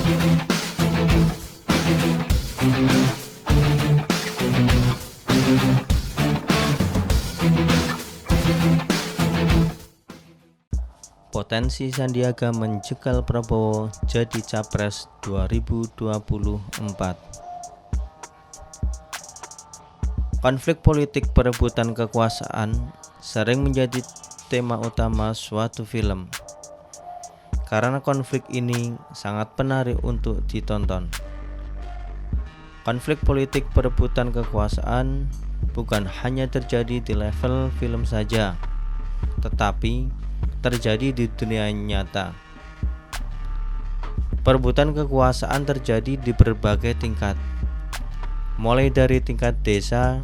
Potensi Sandiaga menjegal Prabowo jadi Capres 2024. Konflik politik perebutan kekuasaan sering menjadi tema utama suatu film. Karena konflik ini sangat menarik untuk ditonton. Konflik politik perebutan kekuasaan bukan hanya terjadi di level film saja, tetapi terjadi di dunia nyata. Perebutan kekuasaan terjadi di berbagai tingkat, mulai dari tingkat desa,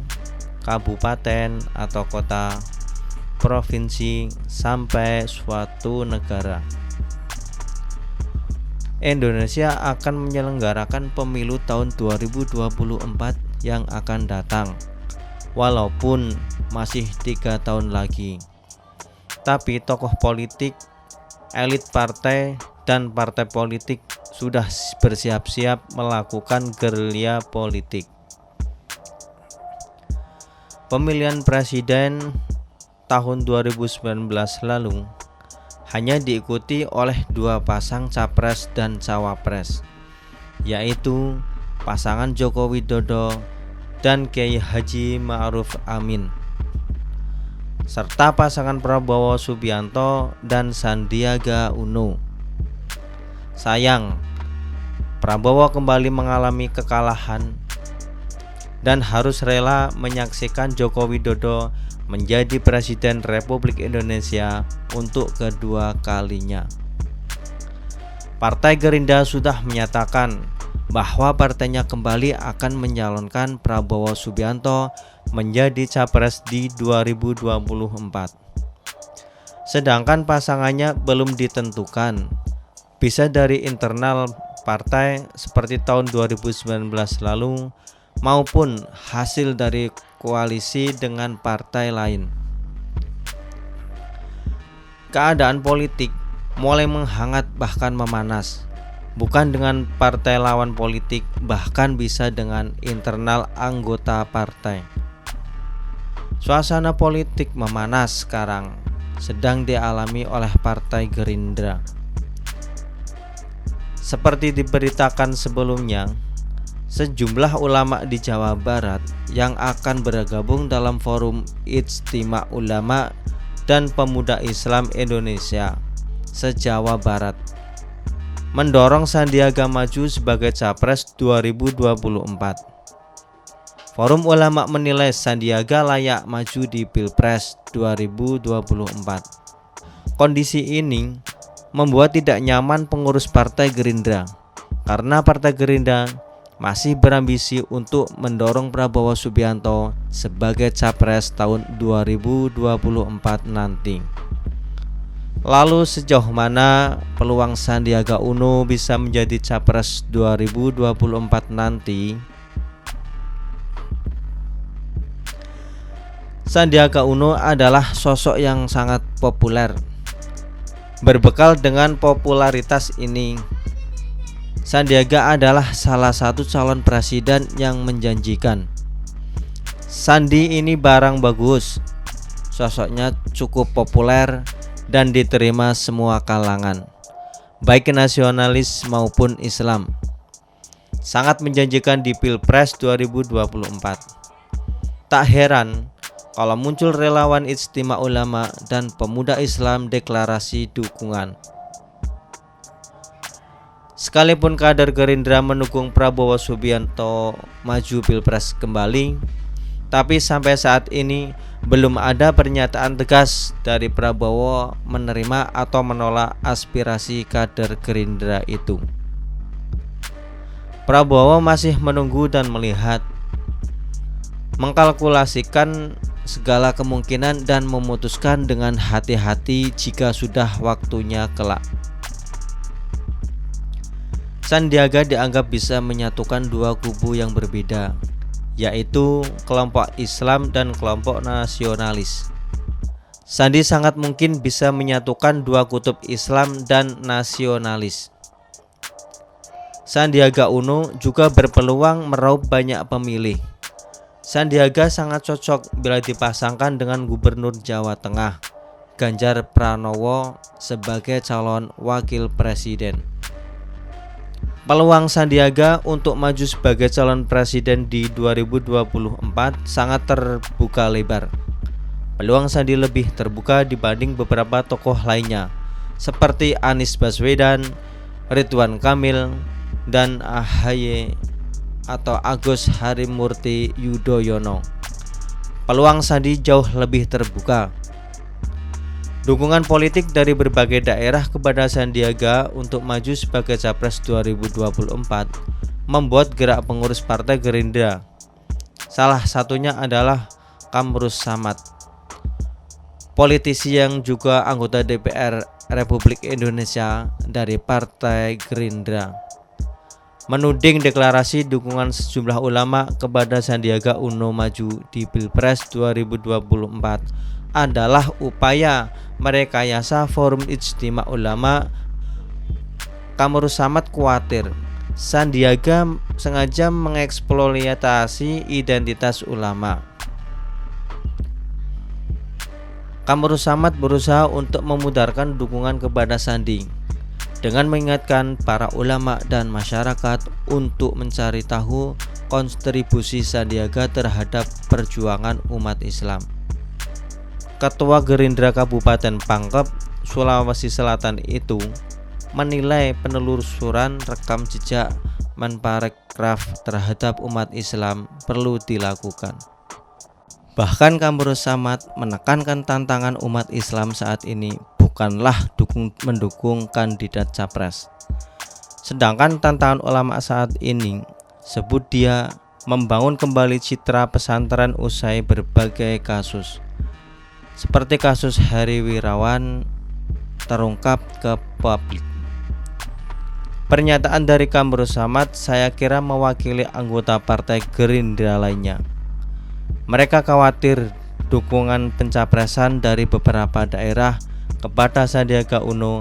kabupaten atau kota, provinsi, sampai suatu negara. Indonesia akan menyelenggarakan pemilu tahun 2024 yang akan datang, walaupun masih 3 tahun lagi. Tapi tokoh politik, elit partai, dan partai politik sudah bersiap-siap melakukan gerilya politik. Pemilihan presiden tahun 2019 lalu hanya diikuti oleh 2 pasang capres dan cawapres, yaitu pasangan Joko Widodo dan Kiai Haji Ma'ruf Amin, serta pasangan Prabowo Subianto dan Sandiaga Uno. Sayang, Prabowo kembali mengalami kekalahan dan harus rela menyaksikan Joko Widodo menjadi Presiden Republik Indonesia untuk kedua kalinya. Partai Gerindra sudah menyatakan bahwa partainya kembali akan mencalonkan Prabowo Subianto menjadi capres di 2024. Sedangkan pasangannya belum ditentukan, bisa dari internal partai seperti tahun 2019 lalu maupun hasil dari koalisi dengan partai lain. Keadaan politik mulai menghangat bahkan memanas, bukan dengan partai lawan politik, bahkan bisa dengan internal anggota partai. Suasana politik memanas sekarang sedang dialami oleh Partai Gerindra. Seperti diberitakan sebelumnya, sejumlah ulama di Jawa Barat yang akan bergabung dalam forum Ijtima Ulama dan Pemuda Islam Indonesia se-Jawa Barat mendorong Sandiaga maju sebagai Capres 2024. Forum ulama menilai Sandiaga layak maju di Pilpres 2024. Kondisi ini membuat tidak nyaman pengurus Partai Gerindra, karena Partai Gerindra masih berambisi untuk mendorong Prabowo Subianto sebagai Capres tahun 2024 nanti. Lalu sejauh mana peluang Sandiaga Uno bisa menjadi Capres 2024 nanti? Sandiaga Uno adalah sosok yang sangat populer. Berbekal dengan popularitas ini, Sandiaga adalah salah satu calon presiden yang menjanjikan. Sandi ini barang bagus, sosoknya cukup populer dan diterima semua kalangan, baik nasionalis maupun Islam. Sangat menjanjikan di Pilpres 2024. Tak heran kalau muncul relawan Ijtima Ulama dan Pemuda Islam deklarasi dukungan. Sekalipun kader Gerindra mendukung Prabowo Subianto maju Pilpres kembali, tapi sampai saat ini belum ada pernyataan tegas dari Prabowo menerima atau menolak aspirasi kader Gerindra itu. Prabowo masih menunggu dan melihat, mengkalkulasikan segala kemungkinan dan memutuskan dengan hati-hati jika sudah waktunya kelak. Sandiaga dianggap bisa menyatukan 2 kubu yang berbeda, yaitu kelompok Islam dan kelompok nasionalis. Sandi sangat mungkin bisa menyatukan 2 kutub Islam dan nasionalis. Sandiaga Uno juga berpeluang meraup banyak pemilih. Sandiaga sangat cocok bila dipasangkan dengan Gubernur Jawa Tengah, Ganjar Pranowo sebagai calon wakil presiden. Peluang Sandiaga untuk maju sebagai calon presiden di 2024 sangat terbuka lebar. Peluang Sandi lebih terbuka dibanding beberapa tokoh lainnya seperti Anies Baswedan, Ridwan Kamil, dan AHY atau Agus Harimurti Yudhoyono. Peluang Sandi jauh lebih terbuka. Dukungan politik dari berbagai daerah kepada Sandiaga untuk maju sebagai Capres 2024 membuat gerak pengurus Partai Gerindra. Salah satunya adalah Kamrus Samad, politisi yang juga anggota DPR Republik Indonesia dari Partai Gerindra, menuding deklarasi dukungan sejumlah ulama kepada Sandiaga Uno maju di Pilpres 2024 adalah upaya merekayasa Forum Ijtima Ulama. Kamrus Samad khawatir Sandiaga sengaja mengeksploitasi identitas ulama. Kamrus Samad berusaha untuk memudarkan dukungan kepada Sandi dengan mengingatkan para ulama dan masyarakat untuk mencari tahu kontribusi Sandiaga terhadap perjuangan umat Islam. Ketua Gerindra Kabupaten Pangkep, Sulawesi Selatan itu menilai penelusuran rekam jejak Menparekraf terhadap umat Islam perlu dilakukan. Bahkan Kamrus Samad menekankan tantangan umat Islam saat ini bukanlah mendukung kandidat capres. Sedangkan tantangan ulama saat ini sebut dia membangun kembali citra pesantren usai berbagai kasus. Seperti kasus Heri Wirawan terungkap ke publik. Pernyataan dari Kamrus Samad saya kira mewakili anggota Partai Gerindra lainnya. Mereka khawatir dukungan pencapresan dari beberapa daerah kepada Sandiaga Uno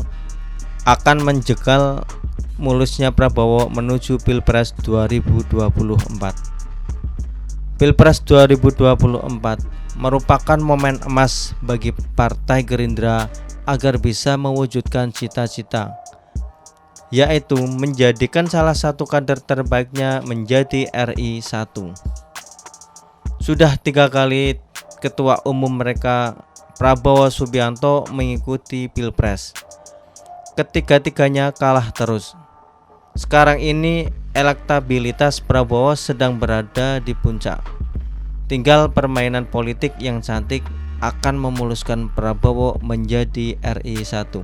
akan menjegal mulusnya Prabowo menuju Pilpres 2024. Pilpres 2024 merupakan momen emas bagi Partai Gerindra agar bisa mewujudkan cita-cita, yaitu menjadikan salah satu kader terbaiknya menjadi RI 1. Sudah 3 kali ketua umum mereka Prabowo Subianto mengikuti Pilpres. Ketiga-tiganya kalah terus. Sekarang ini elektabilitas Prabowo sedang berada di puncak. Tinggal permainan politik yang cantik akan memuluskan Prabowo menjadi RI 1.